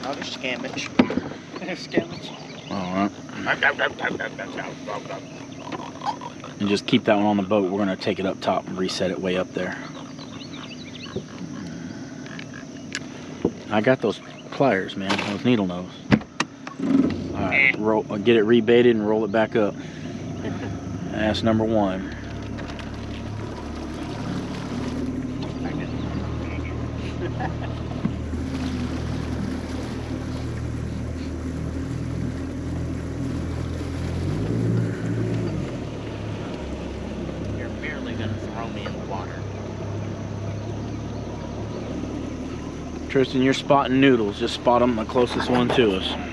Oh, there's scammage. There's scammage. All right. And just keep that one on the boat. We're gonna take it up top and reset it way up there. I got those pliers, man. Those needle nose. All right, get it rebaited and roll it back up. That's number one. You're barely gonna throw me in the water. Tristan, you're spotting noodles. Just spot them the closest one to us.